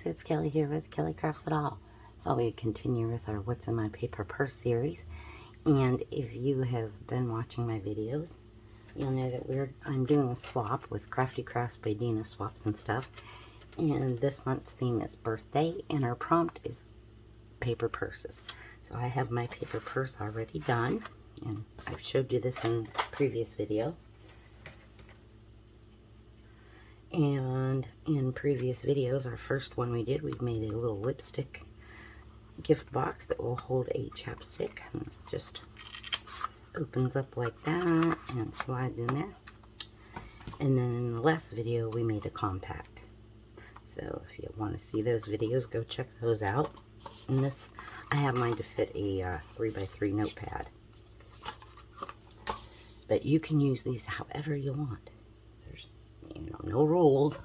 friends, it's Kelly here with Kelly Crafts It All. Thought we'd continue with our What's in My Paper Purse series. And if you have been watching my videos, you'll know that I'm doing a swap with Crafty Crafts by Dina Swaps and Stuff. And this month's theme is birthday, and our prompt is paper purses. So I have my paper purse already done, and I've showed you this in a previous video. And in previous videos, our first one we did, we made a little lipstick gift box that will hold a chapstick. And this just opens up like that and slides in there. And then in the last video, we made a compact. So if you want to see those videos, go check those out. And this, I have mine to fit a 3x3 notepad. But you can use these however you want. No rules.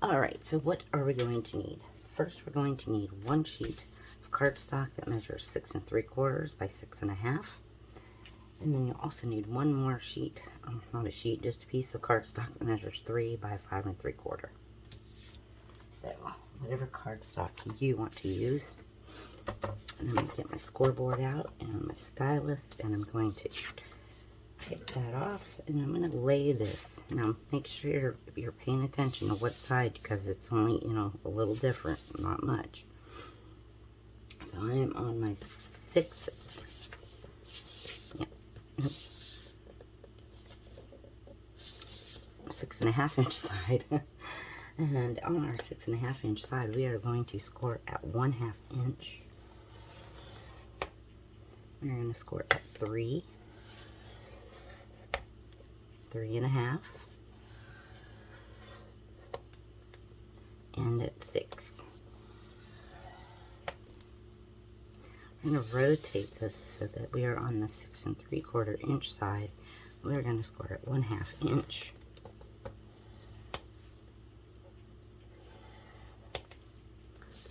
Alright, so what are we going to need? First, we're going to need one sheet of cardstock that measures 6 3/4 by 6 1/2. And then you'll also need one more sheet, not a sheet, just a piece of cardstock that measures 3 by 5 3/4. So, whatever cardstock you want to use. And I'm going to get my scoreboard out and my stylus, and I'm going to take that off, and I'm going to lay this. Now, make sure you're paying attention to what side, because it's only, a little different, not much. So I am on my 6 1/2 inch side. And on our 6 1/2 inch side, we are going to score at 1/2 inch. We're going to score at 3, 3 1/2, and at 6. I'm going to rotate this so that we are on the 6 3/4 inch side. We're going to score at 1/2 inch.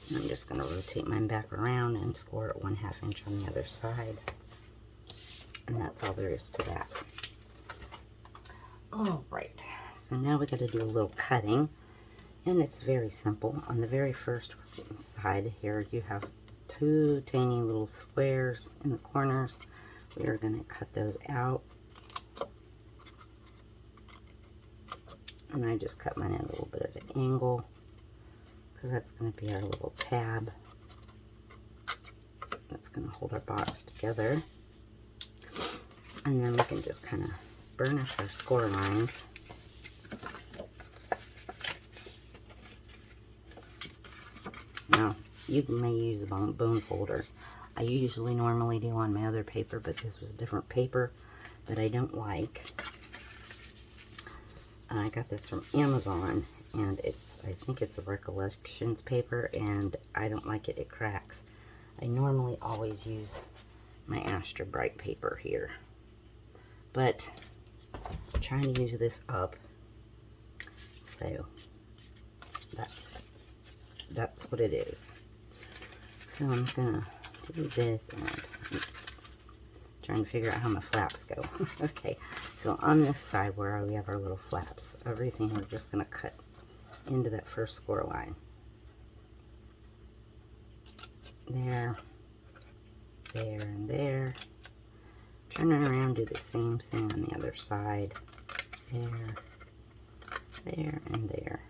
And I'm just going to rotate mine back around and score at 1/2 inch on the other side. And that's all there is to that. Alright, so now we got to do a little cutting, and it's very simple. On the very first side here, you have 2 tiny little squares in the corners. We are going to cut those out, and I just cut mine at a little bit of an angle, because that's going to be our little tab that's going to hold our box together. And then we can just kind of burnish our score lines. Now, you may use a bone folder. I usually normally do on my other paper, but this was different paper that I don't like. And I got this from Amazon, and I think it's a Recollections paper, and I don't like it. It cracks. I normally always use my Astra Bright paper here, but I'm trying to use this up, so that's what it is. So I'm gonna do this, and I'm trying to figure out how my flaps go. Okay, so on this side where we have our little flaps, everything we're just gonna cut into that first score line. There, there, and there. Turn it around, do the same thing on the other side. There, there, and there.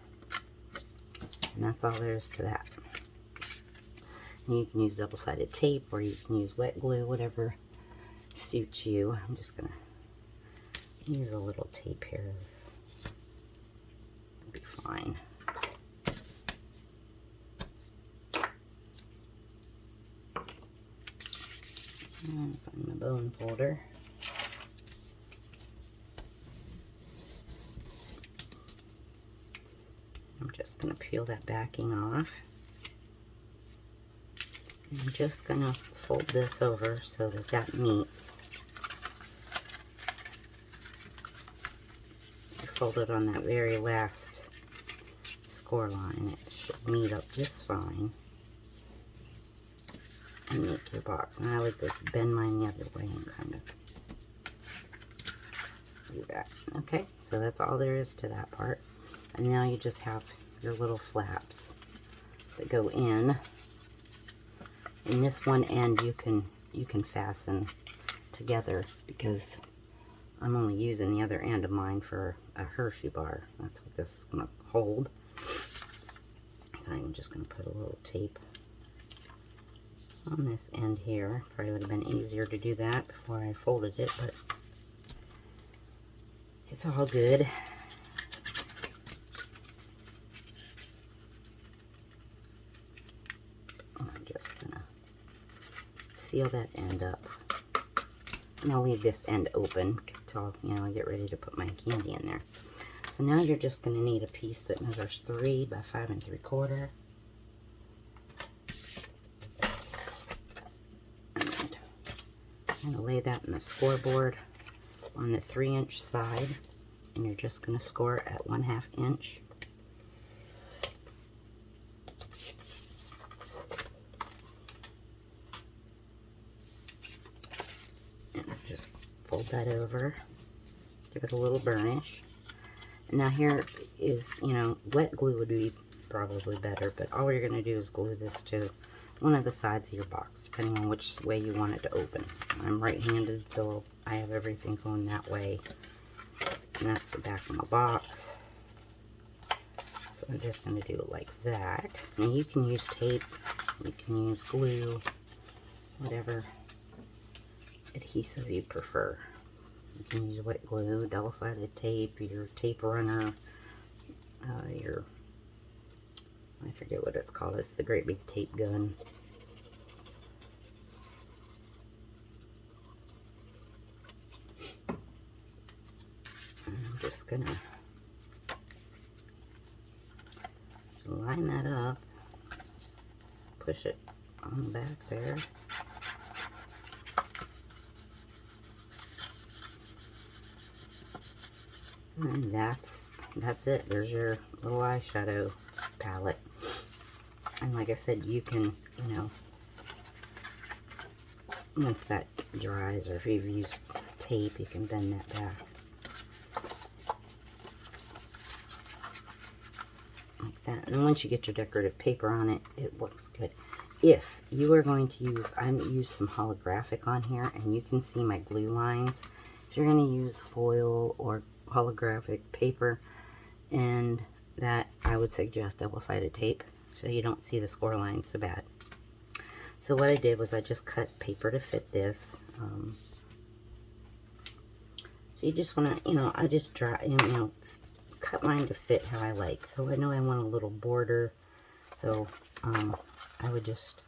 And that's all there is to that. And you can use double-sided tape, or you can use wet glue, whatever suits you. I'm just going to use a little tape here. It'll be fine. And find my bone folder. I'm just going to peel that backing off. And I'm just going to fold this over so that that meets. Fold it on that very last score line. It should meet up just fine. And make your box. And I like to bend mine the other way and kind of do that. Okay, so that's all there is to that part. And now you just have your little flaps. that go in this one end you can fasten together, because I'm only using the other end of mine for a Hershey bar. That's what this is going to hold. So I'm just going to put a little tape on this end here. Probably would have been easier to do that before I folded it, but it's all good. I'm just going to seal that end up. And I'll leave this end open until, you know, I get ready to put my candy in there. So now you're just going to need a piece that measures 3 by 5 3/4. And I'm going to lay that in the scoreboard on the 3-inch side. And you're just going to score at 1/2 inch. Just fold that over, give it a little burnish. And now here is, you know, wet glue would be probably better, but all you're going to do is glue this to one of the sides of your box, depending on which way you want it to open. I'm right-handed, so I have everything going that way. And that's the back of my box. So I'm just going to do it like that. Now you can use tape, you can use glue, whatever adhesive you prefer. You can use wet glue, double-sided tape, your tape runner, your, I forget what it's called, it's the great big tape gun. And I'm just gonna line that up, push it on the back there. And that's it. There's your little eyeshadow palette. And like I said, you can, you know, once that dries, or if you've used tape, you can bend that back. Like that. And once you get your decorative paper on it, it works good. If you are going to use, I used some holographic on here, and you can see my glue lines. If you're going to use foil or holographic paper, and that, I would suggest double-sided tape so you don't see the score lines so bad. So what I did was I just cut paper to fit this. So you just want to, you know, I just cut mine to fit how I like. So I know I want a little border, so I would just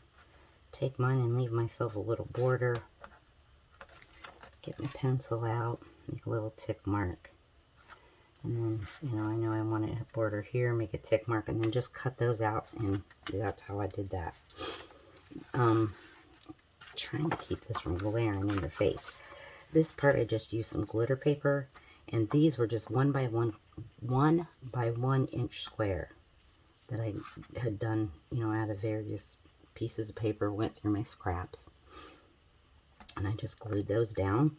take mine and leave myself a little border. Get my pencil out, make a little tick mark. And then, you know, I know I want a border here, make a tick mark, and then just cut those out, and that's how I did that. Trying to keep this from glaring in the face. This part I just used some glitter paper, and these were just 1 by 1 inch square that I had done, you know, out of various pieces of paper, went through my scraps. And I just glued those down.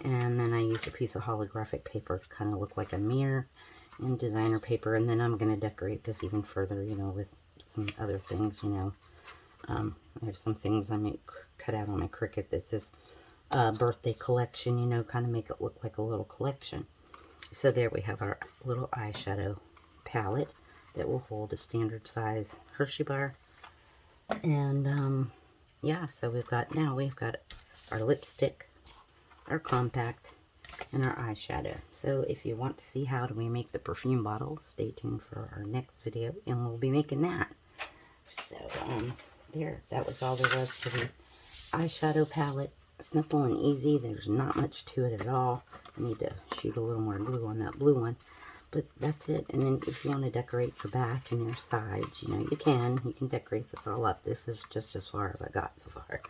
And then I used a piece of holographic paper to kind of look like a mirror, and designer paper. And then I'm going to decorate this even further, you know, with some other things, you know. I have some things I may cut out on my Cricut that says birthday collection, you know, kind of make it look like a little collection. So there we have our little eyeshadow palette that will hold a standard size Hershey bar. And yeah, so we've got our lipstick, our compact, and our eyeshadow. So if you want to see how do we make the perfume bottle, stay tuned for our next video, and we'll be making that. So there, that was all there was to the eyeshadow palette. Simple and easy. There's not much to it at all. I need to shoot a little more glue on that blue one, but that's it. And then if you want to decorate your back and your sides, you know, you can decorate this all up. This is just as far as I got so far.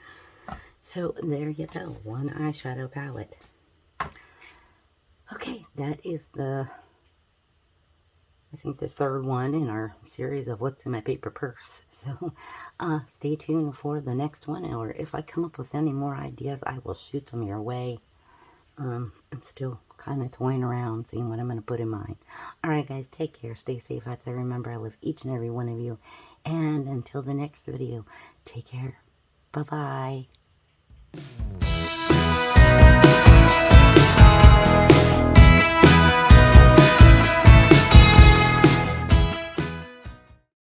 So there you go, one eyeshadow palette. Okay, that is I think the third one in our series of what's in my paper purse. So stay tuned for the next one, or if I come up with any more ideas, I will shoot them your way. I'm still kind of toying around, seeing what I'm going to put in mine. Alright guys, take care. Stay safe out there. Remember, I love each and every one of you. And until the next video, take care. Bye-bye.